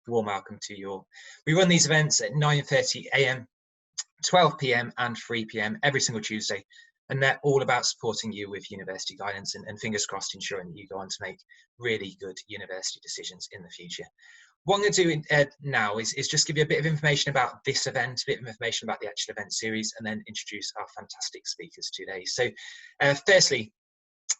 warm welcome to you all. We run these events at 9:30 a.m, 12 p.m, and 3 p.m. every single Tuesday, and they're all about supporting you with university guidance and fingers crossed ensuring that you go on to make really good university decisions in the future. What I'm going to do now is just give you a bit of information about this event, a bit of information about the actual event series, and then introduce our fantastic speakers today. So firstly,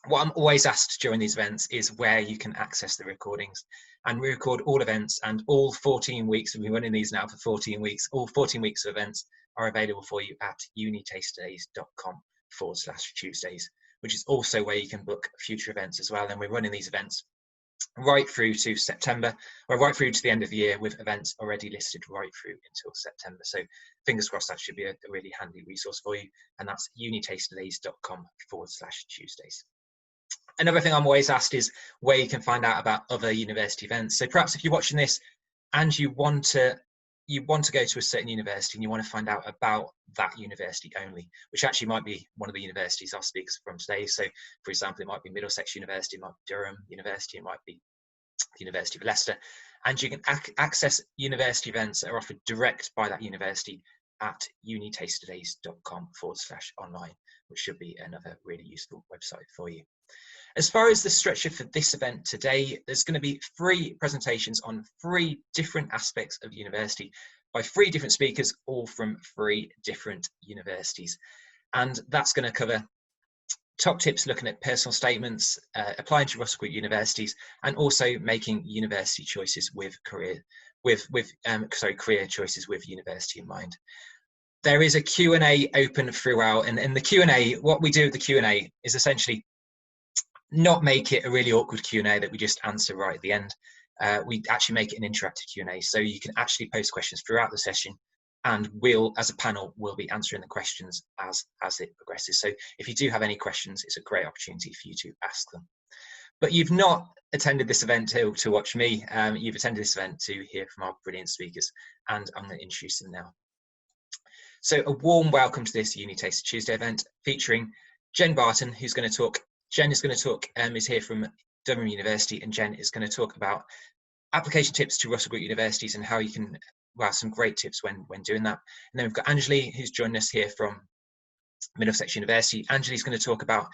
what I'm always asked during these events is where you can access the recordings. And we record all events, and all 14 weeks, we've been running these now for 14 weeks, all 14 weeks of events are available for you at UniTasterDays.com/Tuesdays, which is also where you can book future events as well. And we're running these events right through to September, or right through to the end of the year, with events already listed right through until September. So fingers crossed, that should be a really handy resource for you. And that's UniTasterDays.com/Tuesdays. Another thing I'm always asked is where you can find out about other university events. So perhaps if you're watching this and you want to go to a certain university and you want to find out about that university only, which actually might be one of the universities our speakers from today. So for example, it might be Middlesex University, it might be Durham University, it might be the University of Leicester, and you can access university events that are offered direct by that university at UniTasterDays.com/online, which should be another really useful website for you. As far as the structure for this event today, there's going to be 3 presentations on 3 different aspects of university by 3 different speakers, all from 3 different universities. And that's going to cover top tips looking at personal statements, applying to Russell Group universities, and also making university choices with career choices with university in mind. There is a Q&A open throughout, and in the Q&A, what we do with the Q&A is essentially not make it a really awkward Q&A that we just answer right at the end. We actually make it an interactive Q&A, so you can actually post questions throughout the session, and we'll, as a panel, will be answering the questions as it progresses. So if you do have any questions, it's a great opportunity for you to ask them. But you've not attended this event to watch me. You've attended this event to hear from our brilliant speakers, and I'm going to introduce them now. So a warm welcome to this UniTaster Tuesday event featuring Jen Barton, who's going to talk. Jen is going to talk, is here from Durham University, and Jen is going to talk about application tips to Russell Group universities and how you can, well, some great tips when doing that. And then we've got Anjali, who's joined us here from Middlesex University. Anjali's going to talk about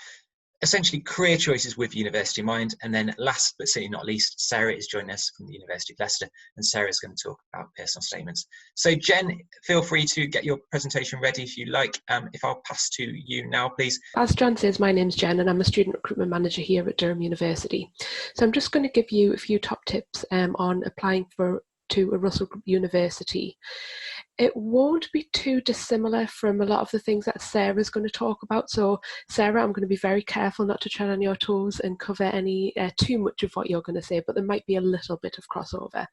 essentially career choices with university in mind. And then last but certainly not least, Sarah is joining us from the University of Leicester, and Sarah is going to talk about personal statements. So Jen, feel free to get your presentation ready if you like. If I'll pass to you now, please. As Jon says, my name's Jen and I'm a student recruitment manager here at Durham University. So I'm just going to give you a few top tips on applying to a Russell Group university. It won't be too dissimilar from a lot of the things that Sarah's going to talk about. So Sarah, I'm going to be very careful not to tread on your toes and cover any too much of what you're going to say, but there might be a little bit of crossover.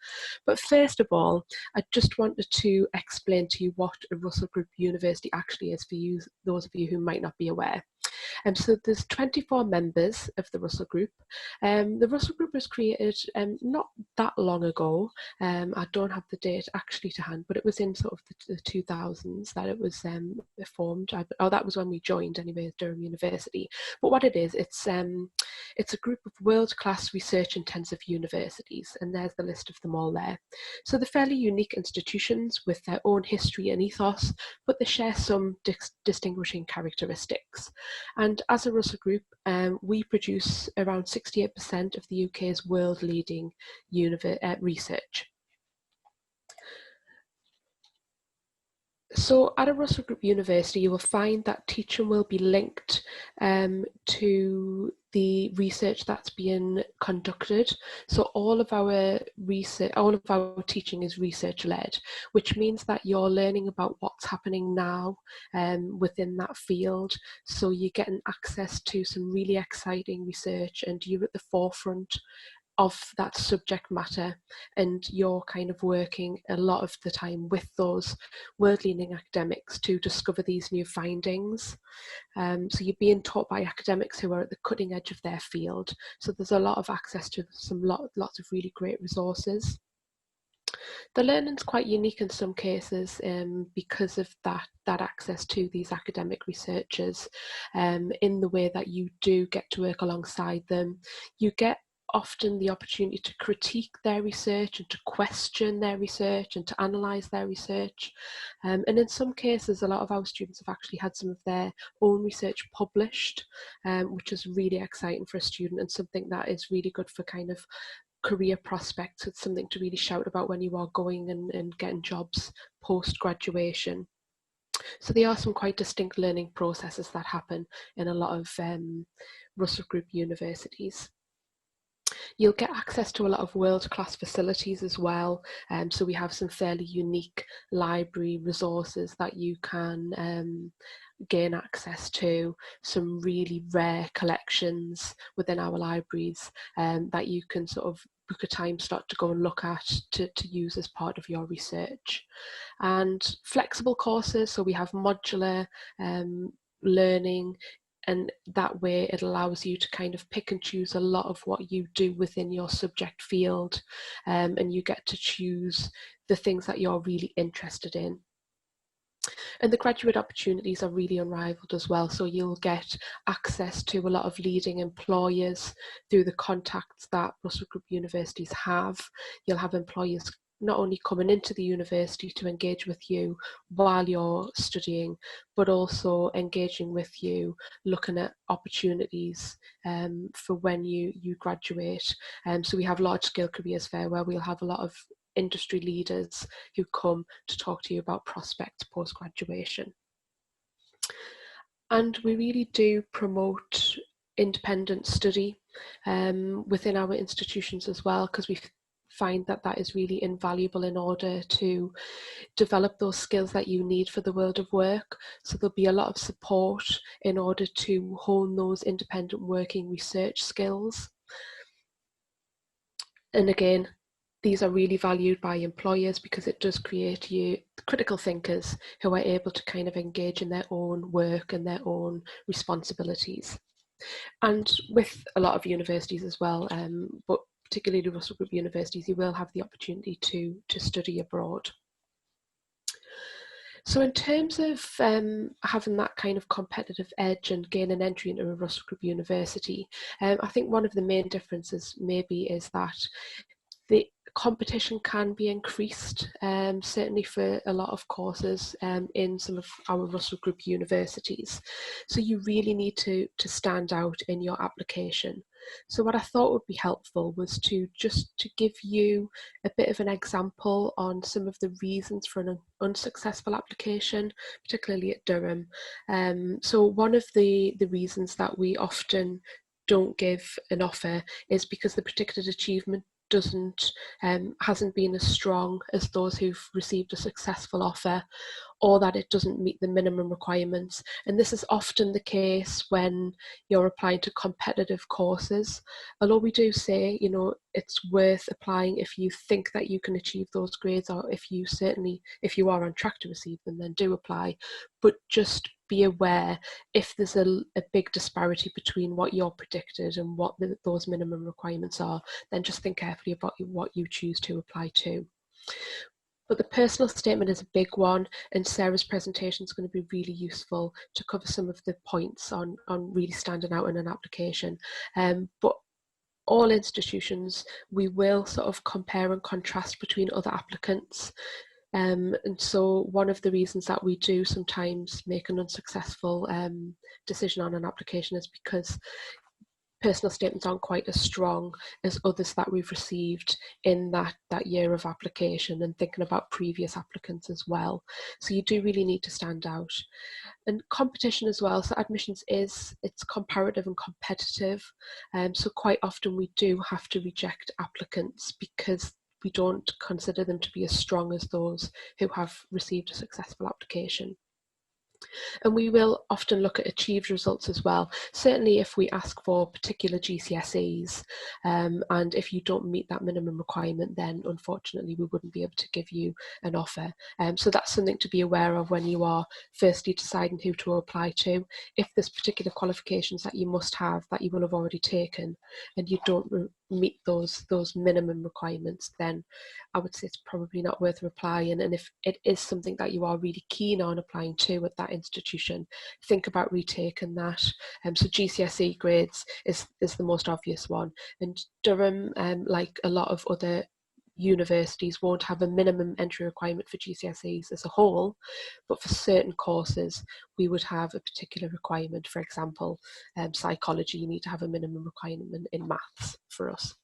But first of all, I just wanted to explain to you what a Russell Group university actually is for you, those of you who might not be aware. So there's 24 members of the Russell Group. The Russell Group was created not that long ago. I don't have the date actually to hand, but it was in sort of the 2000s that it was formed. That was when we joined anyway, Durham University. But what it is, it's a group of world-class research-intensive universities, and there's the list of them all there. So they're fairly unique institutions with their own history and ethos, but they share some distinguishing characteristics. And as a Russell Group, we produce around 68% of the UK's world-leading research. So at a Russell Group university, you will find that teaching will be linked to the research that's being conducted. So all of our research, all of our teaching is research led, which means that you're learning about what's happening now within that field. So you're getting access to some really exciting research, and you're at the forefront of that subject matter, and you're kind of working a lot of the time with those world-leading academics to discover these new findings. So you're being taught by academics who are at the cutting edge of their field. So there's a lot of access to lots of really great resources. The learning's quite unique in some cases because of that access to these academic researchers, in the way that you do get to work alongside them. You get often the opportunity to critique their research and to question their research and to analyse their research. And in some cases, a lot of our students have actually had some of their own research published, which is really exciting for a student and something that is really good for kind of career prospects. It's something to really shout about when you are going and getting jobs post-graduation. So there are some quite distinct learning processes that happen in a lot of Russell Group universities. You'll get access to a lot of world-class facilities as well. So we have some fairly unique library resources that you can gain access to, some really rare collections within our libraries that you can sort of book a time slot to go and look at to use as part of your research. And flexible courses, so we have modular learning, and that way it allows you to kind of pick and choose a lot of what you do within your subject field, and you get to choose the things that you're really interested in. And the graduate opportunities are really unrivaled as well. So you'll get access to a lot of leading employers through the contacts that Russell Group universities have. You'll have employers not only coming into the university to engage with you while you're studying, but also engaging with you, looking at opportunities for when you graduate. So we have large scale careers fair where we'll have a lot of industry leaders who come to talk to you about prospects post-graduation. And we really do promote independent study within our institutions as well, because we find that that is really invaluable in order to develop those skills that you need for the world of work. So there'll be a lot of support in order to hone those independent working research skills. And again, these are really valued by employers because it does create you critical thinkers who are able to kind of engage in their own work and their own responsibilities. And with a lot of universities as well, but particularly Russell Group universities, you will have the opportunity to study abroad. So in terms of having that kind of competitive edge and gaining entry into a Russell Group university, I think one of the main differences maybe is that the competition can be increased, certainly for a lot of courses in some of our Russell Group universities. So you really need to stand out in your application. So what I thought would be helpful was to give you a bit of an example on some of the reasons for an unsuccessful application, particularly at Durham. So one of the reasons that we often don't give an offer is because the predicted achievement hasn't been as strong as those who've received a successful offer, or that it doesn't meet the minimum requirements. And this is often the case when you're applying to competitive courses. Although we do say, you know, it's worth applying if you think that you can achieve those grades, or if you are on track to receive them, then do apply. But just be aware, if there's a big disparity between what you're predicted and what those minimum requirements are, then just think carefully about what you choose to apply to. But the personal statement is a big one, and Sarah's presentation is going to be really useful to cover some of the points on really standing out in an application. But all institutions, we will sort of compare and contrast between other applicants. And so one of the reasons that we do sometimes make an unsuccessful decision on an application is because personal statements aren't quite as strong as others that we've received in that year of application, and thinking about previous applicants as well. So you do really need to stand out. And competition as well, so admissions it's comparative and competitive, so quite often we do have to reject applicants because we don't consider them to be as strong as those who have received a successful application. And we will often look at achieved results as well, certainly if we ask for particular GCSEs, and if you don't meet that minimum requirement, then unfortunately we wouldn't be able to give you an offer. So that's something to be aware of when you are firstly deciding who to apply to. If there's particular qualifications that you must have that you will have already taken and you don't meet those minimum requirements, then I would say it's probably not worth replying. And if it is something that you are really keen on applying to at that institution, think about retaking that. So GCSE grades is the most obvious one, and Durham, like a lot of other universities, won't have a minimum entry requirement for GCSEs as a whole, but for certain courses we would have a particular requirement. For example, psychology, you need to have a minimum requirement in maths for us.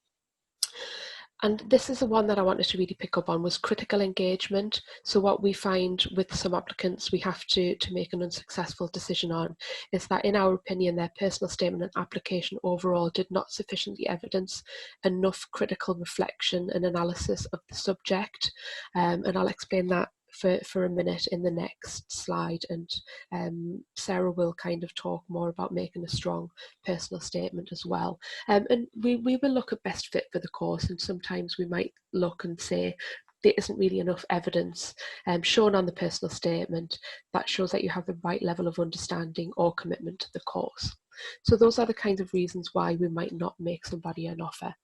And this is the one that I wanted to really pick up on, was critical engagement. So what we find with some applicants we have to make an unsuccessful decision on is that, in our opinion, their personal statement and application overall did not sufficiently evidence enough critical reflection and analysis of the subject. And I'll explain that for a minute in the next slide, and Sarah will kind of talk more about making a strong personal statement as well. And we will look at best fit for the course, and sometimes we might look and say there isn't really enough evidence shown on the personal statement that shows that you have the right level of understanding or commitment to the course. So those are the kinds of reasons why we might not make somebody an offer.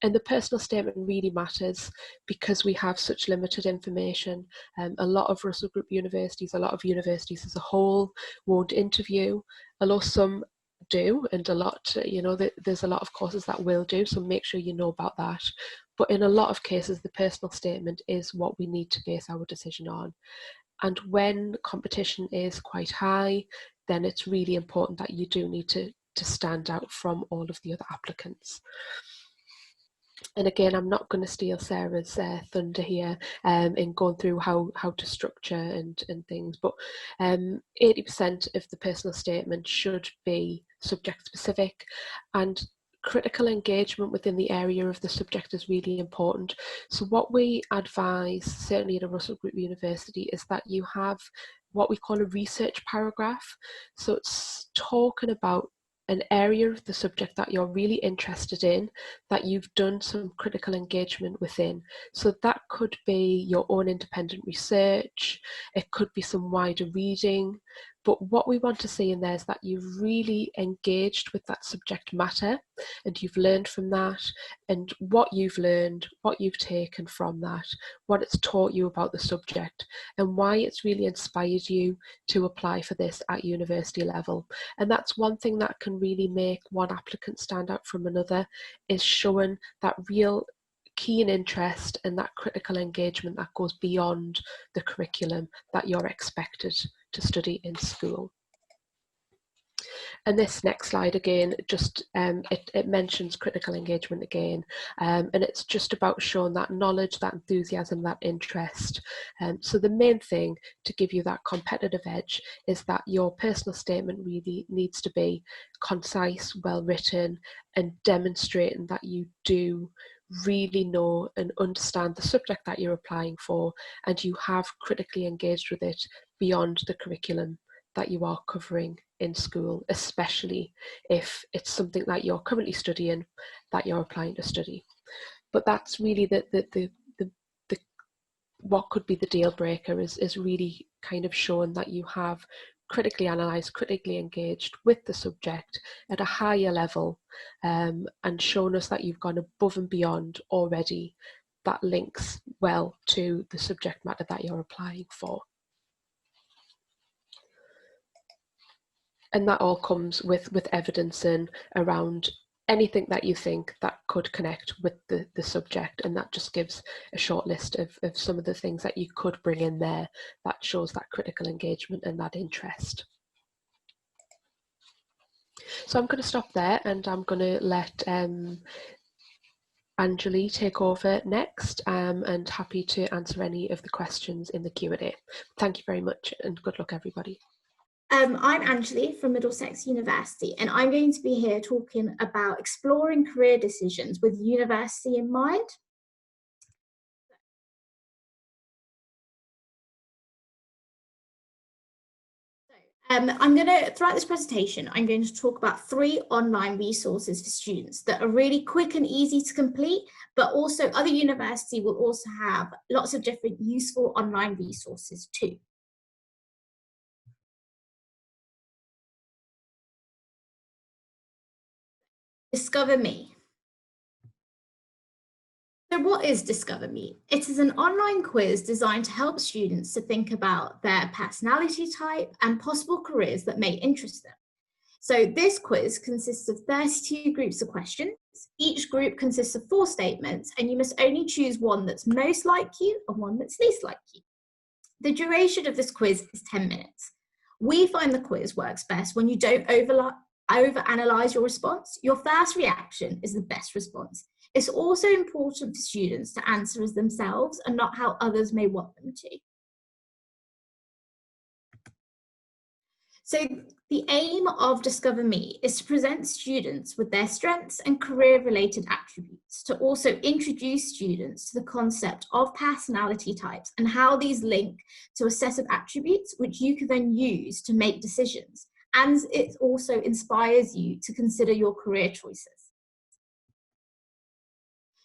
And the personal statement really matters because we have such limited information. A lot of Russell Group universities, a lot of universities as a whole, won't interview, although some do, and a lot, there's a lot of courses that will do, so make sure you know about that. But in a lot of cases, the personal statement is what we need to base our decision on. And when competition is quite high, then it's really important that you do need to stand out from all of the other applicants. And again, I'm not going to steal Sarah's thunder here in going through how to structure and things, but 80% of the personal statement should be subject specific, and critical engagement within the area of the subject is really important. So what we advise, certainly at a Russell Group university, is that you have what we call a research paragraph. So it's talking about an area of the subject that you're really interested in, that you've done some critical engagement within. So that could be your own independent research, it could be some wider reading, but what we want to see in there is that you've really engaged with that subject matter, and you've learned from that, and what you've learned, what you've taken from that, what it's taught you about the subject, and why it's really inspired you to apply for this at university level. And that's one thing that can really make one applicant stand out from another, is showing that real keen interest and that critical engagement that goes beyond the curriculum that you're expected to study in school. And this next slide again, just it mentions critical engagement again, and it's just about showing that knowledge, that enthusiasm, that interest. So the main thing to give you that competitive edge is that your personal statement really needs to be concise, well written, and demonstrating that you do really know and understand the subject that you're applying for, and you have critically engaged with it beyond the curriculum that you are covering in school, especially if it's something that you're currently studying that you're applying to study. But that's really the what could be the deal breaker, is really kind of showing that you have critically analysed, critically engaged with the subject at a higher level, and shown us that you've gone above and beyond already. That links well to the subject matter that you're applying for. And that all comes with evidencing around anything that you think that could connect with the subject, and that just gives a short list of some of the things that you could bring in there that shows that critical engagement and that interest. So I'm going to stop there, and I'm going to let Anjali take over next, and happy to answer any of the questions in the Q&A. Thank you very much, and good luck everybody. I'm Anjali from Middlesex University, and I'm going to be here talking about exploring career decisions with university in mind. Throughout this presentation, I'm going to talk about 3 online resources for students that are really quick and easy to complete, but also other universities will also have lots of different useful online resources too. Discover Me. So what is Discover Me? It is an online quiz designed to help students to think about their personality type and possible careers that may interest them. So this quiz consists of 32 groups of questions. Each group consists of 4 statements, and you must only choose one that's most like you and one that's least like you. The duration of this quiz is 10 minutes. We find the quiz works best when you don't overanalyze your response. Your first reaction is the best response. It's also important for students to answer as themselves and not how others may want them to. So the aim of Discover Me is to present students with their strengths and career-related attributes, to also introduce students to the concept of personality types and how these link to a set of attributes which you can then use to make decisions. And it also inspires you to consider your career choices.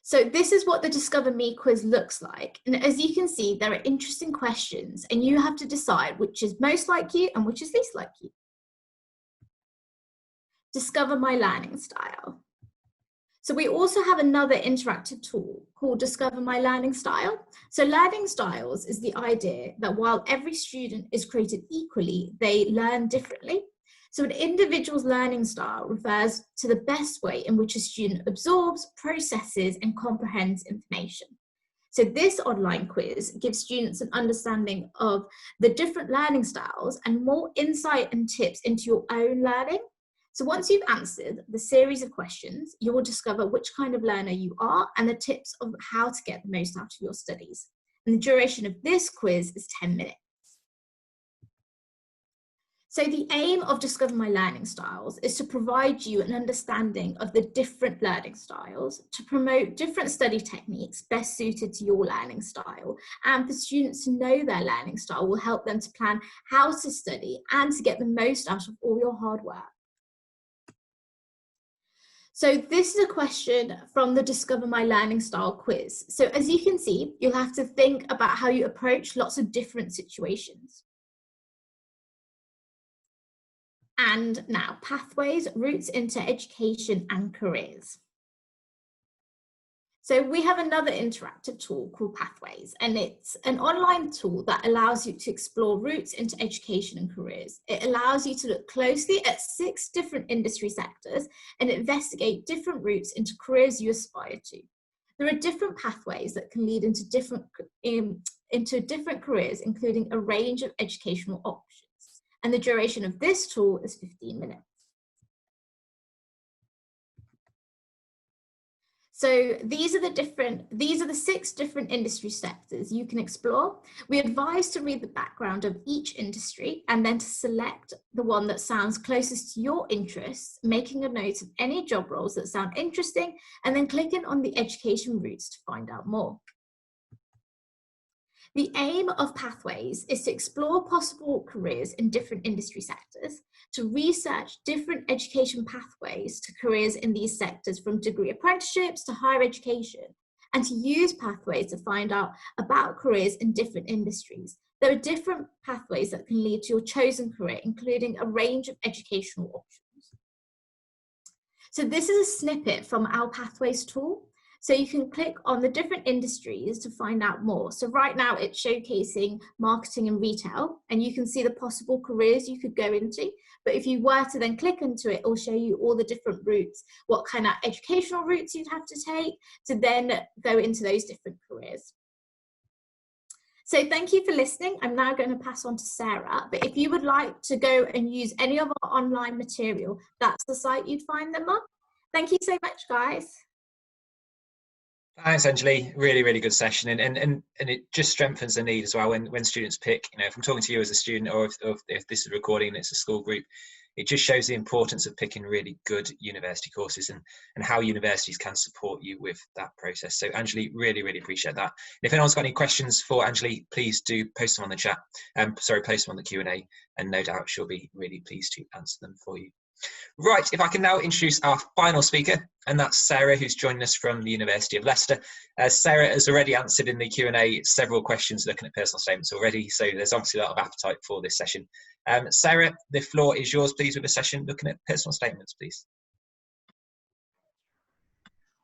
So this is what the Discover Me quiz looks like. And as you can see, there are interesting questions and you have to decide which is most like you and which is least like you. Discover my learning style. So we also have another interactive tool called Discover My Learning Style. So learning styles is the idea that while every student is created equally, they learn differently. So an individual's learning style refers to the best way in which a student absorbs, processes, and comprehends information. So this online quiz gives students an understanding of the different learning styles and more insight and tips into your own learning. So once you've answered the series of questions, you will discover which kind of learner you are and the tips of how to get the most out of your studies. And the duration of this quiz is 10 minutes. So the aim of Discover My Learning Styles is to provide you an understanding of the different learning styles, to promote different study techniques best suited to your learning style, and for students to know their learning style will help them to plan how to study and to get the most out of all your hard work. So this is a question from the Discover My Learning Style quiz. So as you can see, you'll have to think about how you approach lots of different situations. And now, pathways, routes into education and careers. So we have another interactive tool called Pathways, and it's an online tool that allows you to explore routes into education and careers. It allows you to look closely at 6 different industry sectors and investigate different routes into careers you aspire to. There are different pathways that can lead into different careers, including a range of educational options. And the duration of this tool is 15 minutes. So these are the 6 different industry sectors you can explore. We advise to read the background of each industry and then to select the one that sounds closest to your interests, making a note of any job roles that sound interesting, and then clicking on the education routes to find out more. The aim of Pathways is to explore possible careers in different industry sectors, to research different education pathways to careers in these sectors from degree apprenticeships to higher education, and to use Pathways to find out about careers in different industries. There are different pathways that can lead to your chosen career, including a range of educational options. So this is a snippet from our Pathways tool. So you can click on the different industries to find out more. So right now it's showcasing marketing and retail, and you can see the possible careers you could go into. But if you were to then click into it, it'll show you all the different routes, what kind of educational routes you'd have to take to then go into those different careers. So thank you for listening. I'm now going to pass on to Sarah, but if you would like to go and use any of our online material, that's the site you'd find them on. Thank you so much, guys. Thanks, Anjali. Really, really good session, and it just strengthens the need as well when students pick. You know, if I'm talking to you as a student, or if this is a recording and it's a school group, it just shows the importance of picking really good university courses and how universities can support you with that process. So, Anjali, really, really appreciate that. And if anyone's got any questions for Anjali, please do post them on the chat. Post them on the Q&A, and no doubt she'll be really pleased to answer them for you. Right, if I can now introduce our final speaker, and that's Sarah, who's joining us from the University of Leicester. Sarah has already answered in the Q&A several questions looking at personal statements already, so there's obviously a lot of appetite for this session. Sarah, the floor is yours, please, with the session looking at personal statements, please.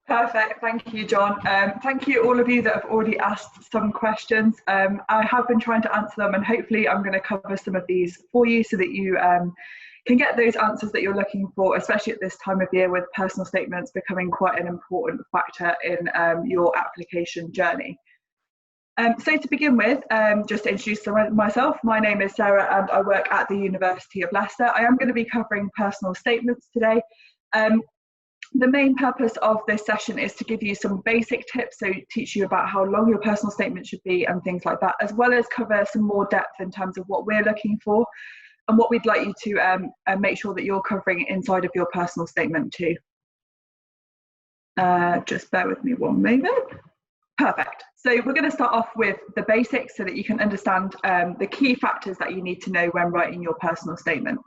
Perfect, thank you, John. Thank you all of you that have already asked some questions. I have been trying to answer them, and hopefully I'm going to cover some of these for you so that you can get those answers that you're looking for, especially at this time of year with personal statements becoming quite an important factor in your application journey. So to begin with, just to introduce myself, my name is Sarah and I work at the University of Leicester. I am going to be covering personal statements today. The main purpose of this session is to give you some basic tips, so teach you about how long your personal statement should be and things like that, as well as cover some more depth in terms of what we're looking for and what we'd like you to make sure that you're covering inside of your personal statement too. Just bear with me one moment. Perfect. So we're going to start off with the basics so that you can understand the key factors that you need to know when writing your personal statement.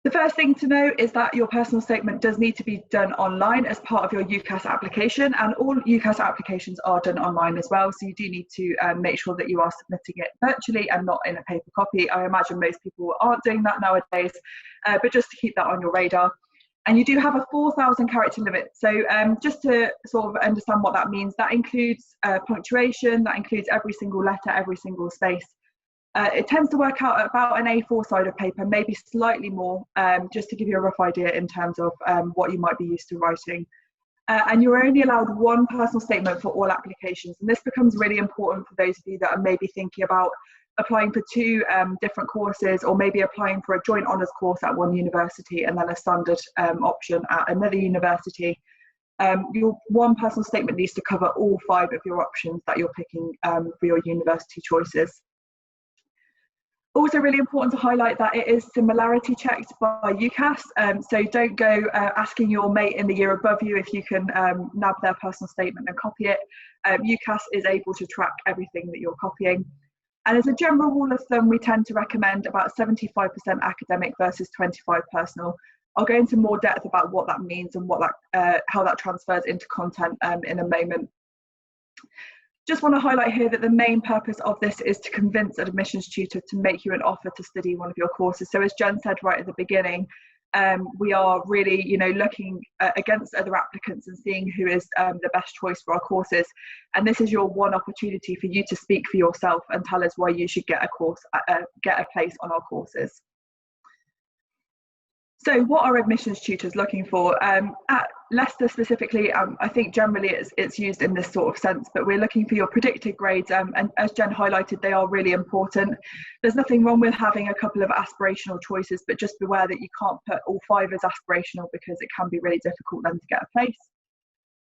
The first thing to know is that your personal statement does need to be done online as part of your UCAS application, and all UCAS applications are done online as well, so you do need to make sure that you are submitting it virtually and not in a paper copy. I imagine most people aren't doing that nowadays, but just to keep that on your radar. And you do have a 4,000 character limit, so just to sort of understand what that means, that includes punctuation, that includes every single letter, every single space. It tends to work out about an A4 side of paper, maybe slightly more, just to give you a rough idea in terms of what you might be used to writing. And you're only allowed one personal statement for all applications. And this becomes really important for those of you that are maybe thinking about applying for two different courses, or maybe applying for a joint honours course at one university and then a standard option at another university. Your one personal statement needs to cover all 5 of your options that you're picking for your university choices. Also really important to highlight that it is similarity checked by UCAS, so don't go asking your mate in the year above you if you can nab their personal statement and copy it. UCAS is able to track everything that you're copying. And as a general rule of thumb, we tend to recommend about 75% academic versus 25 personal. I'll go into more depth about what that means and what that, how that transfers into content in a moment. Just want to highlight here that the main purpose of this is to convince an admissions tutor to make you an offer to study one of your courses. So as Jen said right at the beginning, we are really, looking against other applicants and seeing who is the best choice for our courses. And this is your one opportunity for you to speak for yourself and tell us why you should get a place on our courses. So what are admissions tutors looking for? At Leicester specifically, I think generally it's used in this sort of sense, but we're looking for your predicted grades, and as Jen highlighted, they are really important. There's nothing wrong with having a couple of aspirational choices, but just beware that you can't put all 5 as aspirational, because it can be really difficult then to get a place.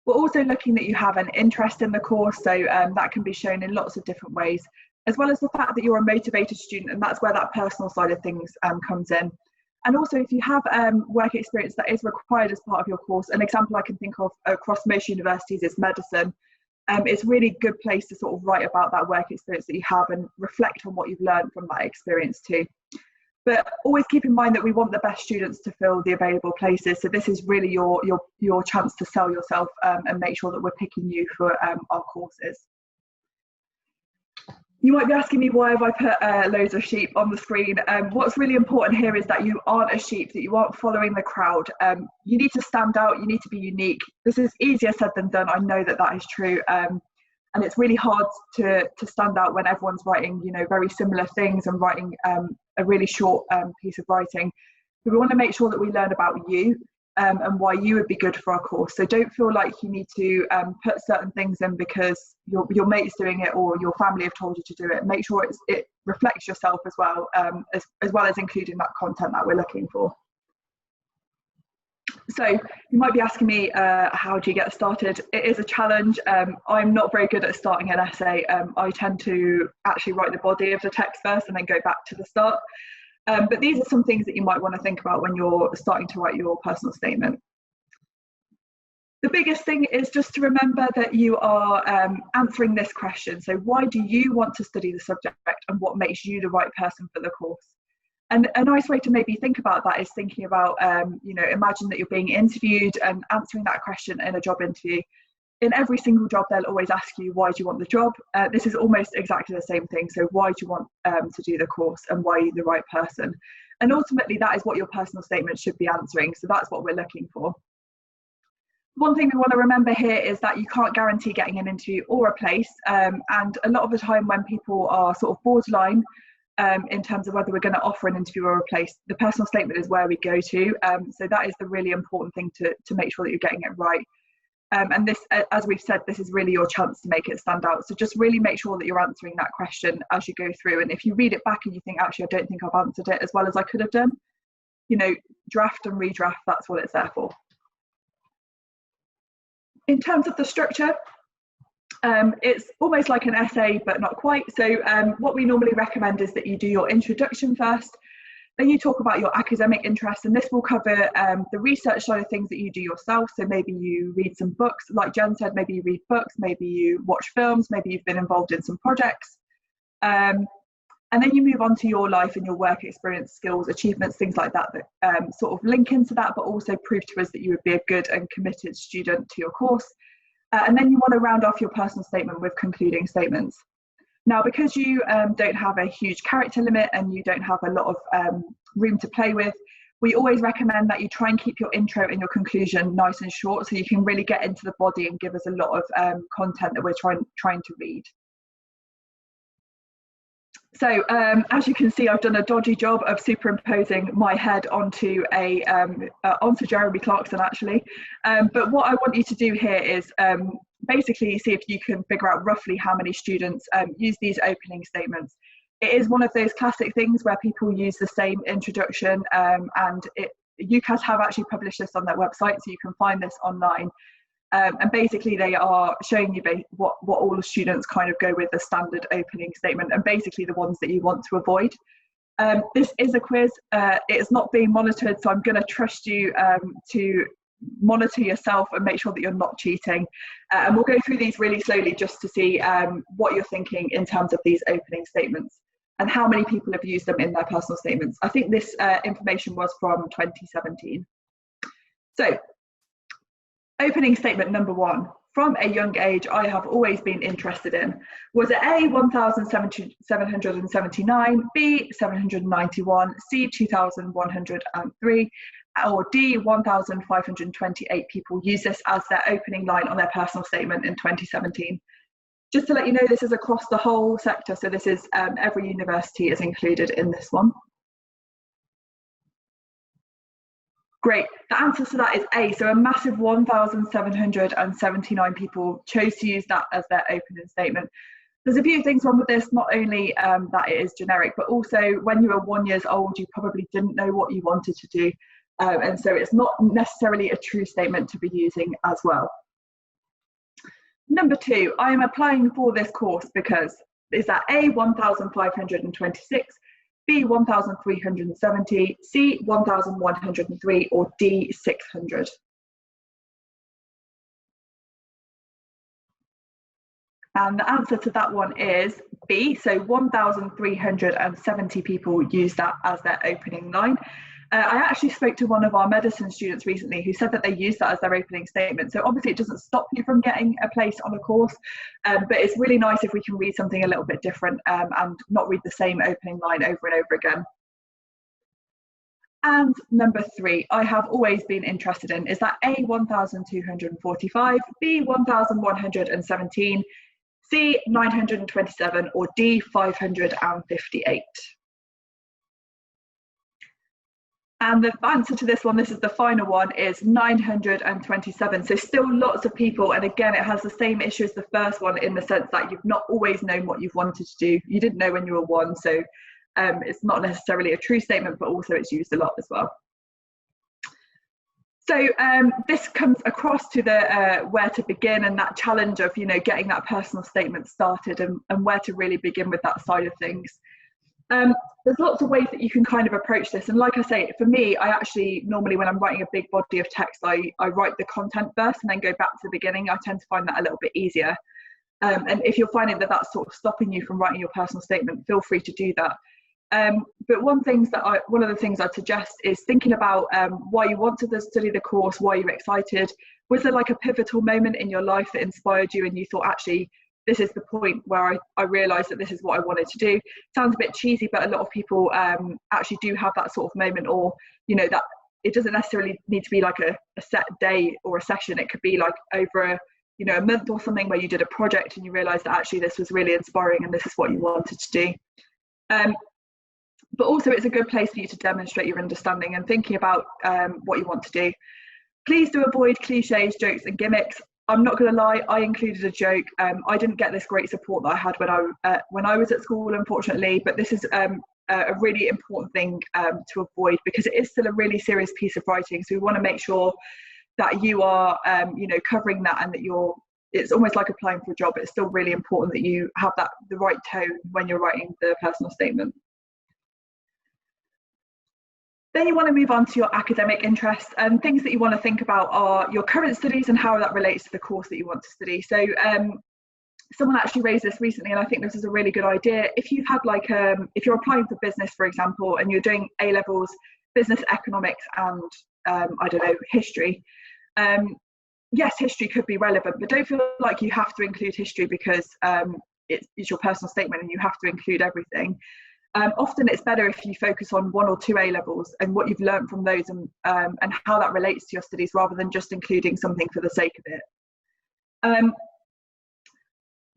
We're also looking that you have an interest in the course, so that can be shown in lots of different ways, as well as the fact that you're a motivated student, and that's where that personal side of things comes in. And also, if you have work experience that is required as part of your course, an example I can think of across most universities is medicine. It's a really good place to sort of write about that work experience that you have and reflect on what you've learned from that experience too. But always keep in mind that we want the best students to fill the available places. So this is really your chance to sell yourself and make sure that we're picking you for our courses. You might be asking me, why have I put loads of sheep on the screen? What's really important here is that you aren't a sheep, that you aren't following the crowd. You need to stand out, you need to be unique. This is easier said than done, I know that that is true. And it's really hard to stand out when everyone's writing, very similar things and writing a really short piece of writing. But we want to make sure that we learn about you and why you would be good for our course. So don't feel like you need to put certain things in because your mate's doing it or your family have told you to do it. Make sure it reflects yourself as well as including that content that we're looking for. So you might be asking me, how do you get started? It is a challenge. I'm not very good at starting an essay. I tend to actually write the body of the text first and then go back to the start. But these are some things that you might want to think about when you're starting to write your personal statement. The biggest thing is just to remember that you are answering this question. So why do you want to study the subject, and what makes you the right person for the course? And a nice way to maybe think about that is thinking about, imagine that you're being interviewed and answering that question in a job interview. In every single job, they'll always ask you, why do you want the job? This is almost exactly the same thing. So why do you want to do the course, and why are you the right person? And ultimately, that is what your personal statement should be answering. So that's what we're looking for. One thing we want to remember here is that you can't guarantee getting an interview or a place, and a lot of the time when people are sort of borderline in terms of whether we're going to offer an interview or a place, the personal statement is where we go to. So that is the really important thing to make sure that you're getting it right. And this, as we've said, this is really your chance to make it stand out. So just really make sure that you're answering that question as you go through. And if you read it back and you think, actually, I don't think I've answered it as well as I could have done, you know, draft and redraft, that's what it's there for. In terms of the structure, it's almost like an essay, but not quite. So what we normally recommend is that you do your introduction first, then you talk about your academic interests, and this will cover the research side of things that you do yourself. So maybe you read some books, like Jen said, maybe you read books, maybe you watch films, maybe you've been involved in some projects. And then you move on to your life and your work experience, skills, achievements, things like that, that sort of link into that, but also prove to us that you would be a good and committed student to your course. And then you want to round off your personal statement with concluding statements. Now, because you don't have a huge character limit and you don't have a lot of room to play with, we always recommend that you try and keep your intro and your conclusion nice and short, so you can really get into the body and give us a lot of content that we're trying to read. So as you can see, I've done a dodgy job of superimposing my head onto onto Jeremy Clarkson, actually. But what I want you to do here is basically see if you can figure out roughly how many students use these opening statements. It is one of those classic things where people use the same introduction, and UCAS have actually published this on their website, so you can find this online. And basically they are showing you what all the students kind of go with the standard opening statement, and basically the ones that you want to avoid. This is a quiz. It's not being monitored, so I'm going to trust you to monitor yourself and make sure that you're not cheating. And we'll go through these really slowly just to see what you're thinking in terms of these opening statements and how many people have used them in their personal statements. I think this information was from 2017. So, opening statement number 1. From a young age, I have always been interested in. Was it A, 1,779, B, 791, C, 2,103, or D, 1,528 people use this as their opening line on their personal statement in 2017? Just to let you know, this is across the whole sector, so this is every university is included in this one. Great, the answer to that is A, so a massive 1,779 people chose to use that as their opening statement. There's a few things wrong with this, not only that it is generic, but also when you were 1 year old, you probably didn't know what you wanted to do. And so it's not necessarily a true statement to be using as well. Number 2, I am applying for this course because, is that A, 1,526, B, 1,370, C, 1,103, or D, 600? And the answer to that one is B, so 1,370 people use that as their opening line. I actually spoke to one of our medicine students recently who said that they use that as their opening statement. So obviously it doesn't stop you from getting a place on a course, but it's really nice if we can read something a little bit different and not read the same opening line over and over again. And number 3, I have always been interested in. Is that A, 1,245, B, 1,117, C, 927, or D, 558? And the answer to this one, this is the final one, is 927. So still lots of people. And again, it has the same issue as the first one in the sense that you've not always known what you've wanted to do. You didn't know when you were 1. So it's not necessarily a true statement, but also it's used a lot as well. So this comes across to the where to begin and that challenge of, you know, getting that personal statement started and where to really begin with that side of things. There's lots of ways that you can kind of approach this, and like I say, for me, I actually normally when I'm writing a big body of text, I write the content first and then go back to the beginning. I tend to find that a little bit easier, and if you're finding that that's sort of stopping you from writing your personal statement, feel free to do that. But one of the things I'd suggest is thinking about why you wanted to study the course, why you're excited. Was there like a pivotal moment in your life that inspired you and you thought, actually, this is the point where I realised that this is what I wanted to do? Sounds a bit cheesy, but a lot of people actually do have that sort of moment, or, you know, that it doesn't necessarily need to be like a set day or a session. It could be like over a month or something where you did a project and you realized that actually this was really inspiring and this is what you wanted to do. But also it's a good place for you to demonstrate your understanding and thinking about what you want to do. Please do avoid cliches, jokes and gimmicks. I'm not going to lie, I included a joke. I didn't get this great support that I had when I was at school, unfortunately, but this is a really important thing to avoid, because it is still a really serious piece of writing. So we want to make sure that you are covering that, and that it's almost like applying for a job. It's still really important that you have the right tone when you're writing the personal statement. Then you want to move on to your academic interests, and things that you want to think about are your current studies and how that relates to the course that you want to study. So someone actually raised this recently, and I think this is a really good idea. If you've had if you're applying for business, for example, and you're doing A-levels, business, economics, and I don't know, history. Yes, history could be relevant, but don't feel like you have to include history because it's your personal statement and you have to include everything. Often it's better if you focus on 1 or 2 A-levels and what you've learned from those, and how that relates to your studies, rather than just including something for the sake of it.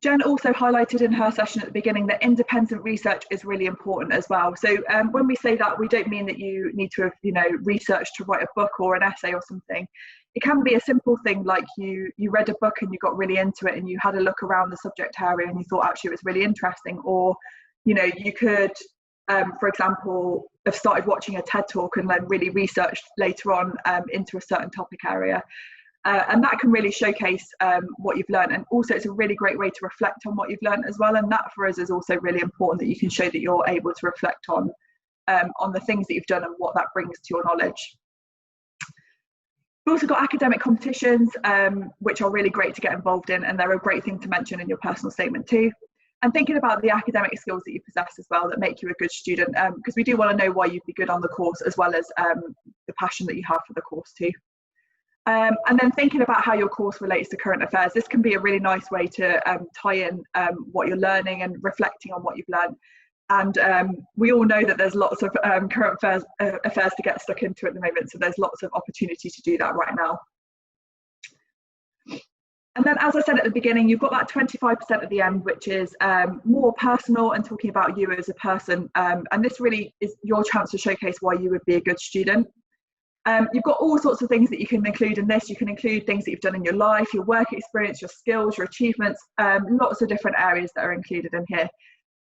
Jen also highlighted in her session at the beginning that independent research is really important as well. So when we say that, we don't mean that you need to have researched to write a book or an essay or something. It can be a simple thing like you read a book and you got really into it and you had a look around the subject area and you thought actually it was really interesting, or you could, for example, have started watching a TED talk and then really researched later on into a certain topic area. And that can really showcase what you've learned. And also it's a really great way to reflect on what you've learned as well. And that for us is also really important, that you can show that you're able to reflect on the things that you've done and what that brings to your knowledge. We've also got academic competitions, which are really great to get involved in, and they're a great thing to mention in your personal statement too. And thinking about the academic skills that you possess as well that make you a good student, because we do want to know why you'd be good on the course, as well as the passion that you have for the course too. And then thinking about how your course relates to current affairs. This can be a really nice way to tie in what you're learning and reflecting on what you've learned. And we all know that there's lots of current affairs to get stuck into at the moment, so there's lots of opportunity to do that right now. And then, as I said at the beginning, you've got that 25% at the end, which is more personal and talking about you as a person. And this really is your chance to showcase why you would be a good student. You've got all sorts of things that you can include in this. You can include things that you've done in your life, your work experience, your skills, your achievements, lots of different areas that are included in here.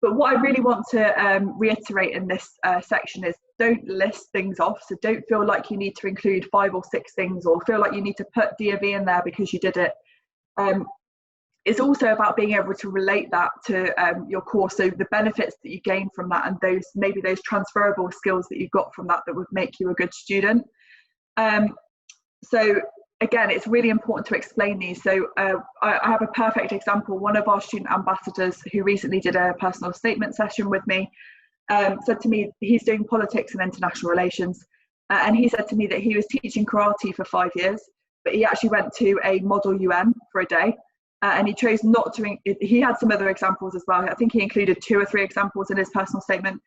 But what I really want to reiterate in this section is don't list things off. So don't feel like you need to include 5 or 6 things, or feel like you need to put DOV in there because you did it. It's also about being able to relate that to your course, so the benefits that you gain from that, and maybe those transferable skills that you got from that would make you a good student. So again, it's really important to explain these. So I have a perfect example. One of our student ambassadors who recently did a personal statement session with me said to me, he's doing politics and international relations, and he said to me that he was teaching karate for 5 years, but he actually went to a model UN for a day, and he chose not to. He had some other examples as well. I think he included 2 or 3 examples in his personal statement,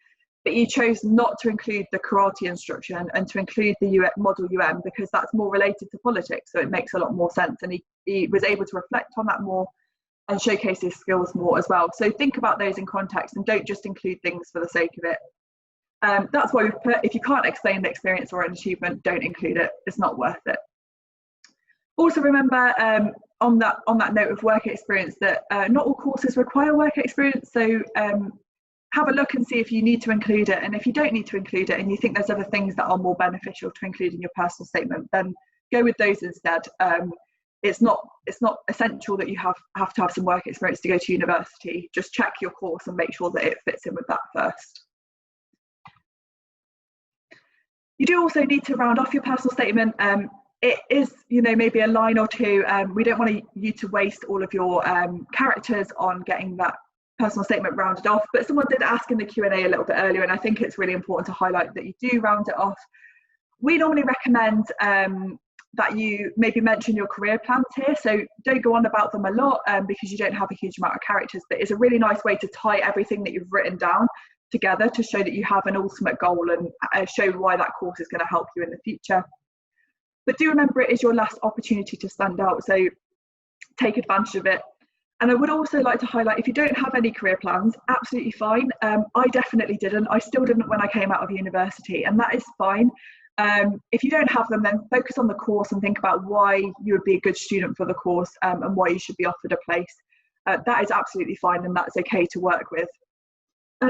but he chose not to include the karate instruction and to include the model UN because that's more related to politics, so it makes a lot more sense, and he was able to reflect on that more and showcase his skills more as well. So think about those in context and don't just include things for the sake of it. That's why we've put, if you can't explain the experience or an achievement, don't include it. It's not worth it. Also remember, on that note of work experience, that not all courses require work experience. So have a look and see if you need to include it. And if you don't need to include it and you think there's other things that are more beneficial to include in your personal statement, then go with those instead. It's not essential that you have to have some work experience to go to university. Just check your course and make sure that it fits in with that first. You do also need to round off your personal statement. It is, maybe a line or 2. We don't want you to waste all of your characters on getting that personal statement rounded off. But someone did ask in the Q&A a little bit earlier, and I think it's really important to highlight that you do round it off. We normally recommend that you maybe mention your career plans here. So don't go on about them a lot because you don't have a huge amount of characters, but it's a really nice way to tie everything that you've written down together to show that you have an ultimate goal and show why that course is going to help you in the future. But do remember, it is your last opportunity to stand out, so take advantage of it. And I would also like to highlight, if you don't have any career plans, absolutely fine. I definitely didn't. I still didn't when I came out of university, and that is fine. If you don't have them, then focus on the course and think about why you would be a good student for the course, and why you should be offered a place. That is absolutely fine, and that's okay to work with.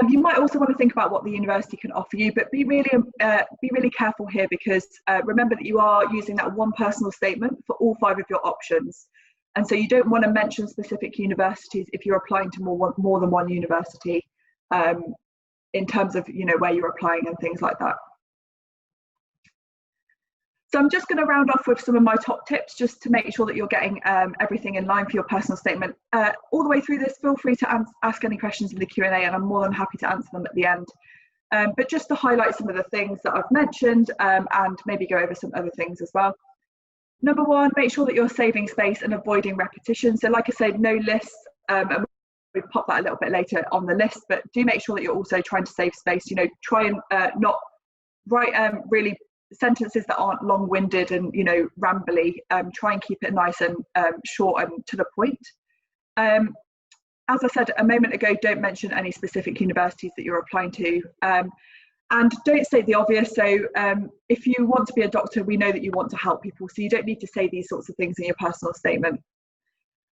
You might also want to think about what the university can offer you, but be really careful here, because remember that you are using that one personal statement for all 5 of your options. And so you don't want to mention specific universities if you're applying to more than one university, in terms of, you know, where you're applying and things like that. So I'm just going to round off with some of my top tips, just to make sure that you're getting everything in line for your personal statement. All the way through this, feel free to ask any questions in the Q&A, and I'm more than happy to answer them at the end. But just to highlight some of the things that I've mentioned, and maybe go over some other things as well. Number 1, make sure that you're saving space and avoiding repetition. So like I said, no lists, and we'll pop that a little bit later on the list, but do make sure that you're also trying to save space. You know, try and not write really sentences that aren't long-winded and, you know, rambly. Try and keep it nice and short and to the point. As I said a moment ago, don't mention any specific universities that you're applying to. And don't state the obvious. So if you want to be a doctor, we know that you want to help people, so you don't need to say these sorts of things in your personal statement.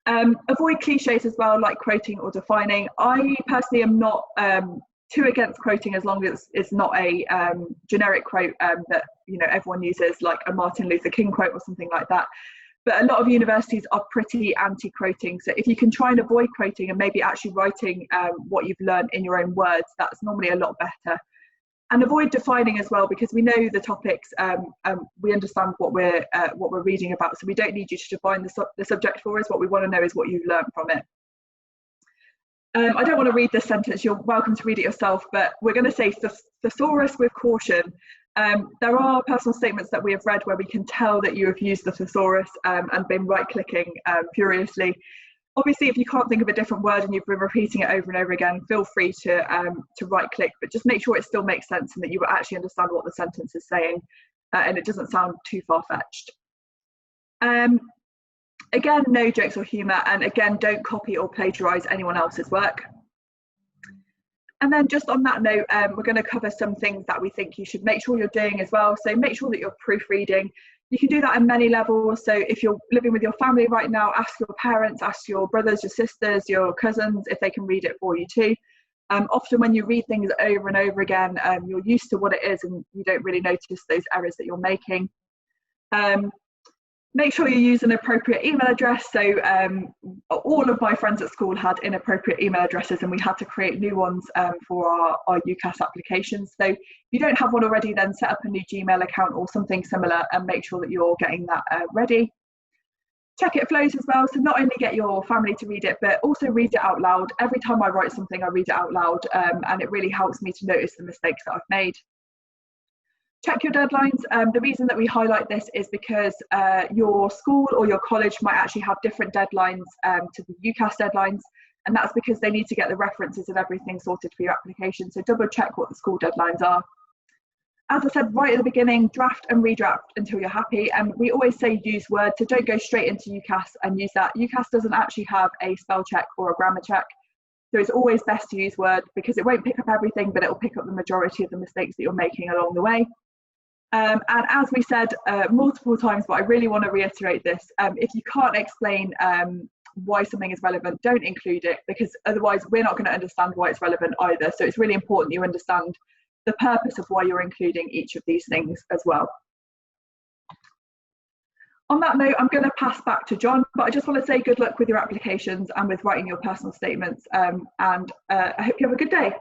Avoid cliches as well, like quoting or defining. I personally am not too against quoting, as long as it's not a generic quote that, you know, everyone uses, like a Martin Luther King quote or something like that. But a lot of universities are pretty anti-quoting, so if you can try and avoid quoting and maybe actually writing what you've learned in your own words, that's normally a lot better. And avoid defining as well, because we know the topics, we understand what we're reading about, so we don't need you to define the subject for us. What we want to know is what you've learned from it. I don't want to read this sentence, you're welcome to read it yourself, but we're going to say thesaurus with caution. There are personal statements that we have read where we can tell that you have used the thesaurus and been right-clicking furiously. Obviously, if you can't think of a different word and you've been repeating it over and over again, feel free to right-click, but just make sure it still makes sense and that you actually understand what the sentence is saying, and it doesn't sound too far-fetched. Again, no jokes or humour, and again, don't copy or plagiarise anyone else's work. And then just on that note, we're going to cover some things that we think you should make sure you're doing as well. So make sure that you're proofreading. You can do that on many levels. So if you're living with your family right now, ask your parents, ask your brothers, your sisters, your cousins if they can read it for you too. Often when you read things over and over again, you're used to what it is and you don't really notice those errors that you're making. Make sure you use an appropriate email address. So all of my friends at school had inappropriate email addresses and we had to create new ones for our UCAS applications. So if you don't have one already, then set up a new Gmail account or something similar and make sure that you're getting that ready. Check it flows as well. So not only get your family to read it, but also read it out loud. Every time I write something, I read it out loud, and it really helps me to notice the mistakes that I've made. Check your deadlines. The reason that we highlight this is because your school or your college might actually have different deadlines to the UCAS deadlines, and that's because they need to get the references and everything sorted for your application. So double check what the school deadlines are. As I said right at the beginning, draft and redraft until you're happy. And we always say use Word, so don't go straight into UCAS and use that. UCAS doesn't actually have a spell check or a grammar check. So it's always best to use Word because it won't pick up everything, but it'll pick up the majority of the mistakes that you're making along the way. And as we said multiple times, but I really want to reiterate this, if you can't explain why something is relevant, don't include it, because otherwise we're not going to understand why it's relevant either. So it's really important you understand the purpose of why you're including each of these things as well. On that note, I'm going to pass back to Jon, but I just want to say good luck with your applications and with writing your personal statements, and I hope you have a good day.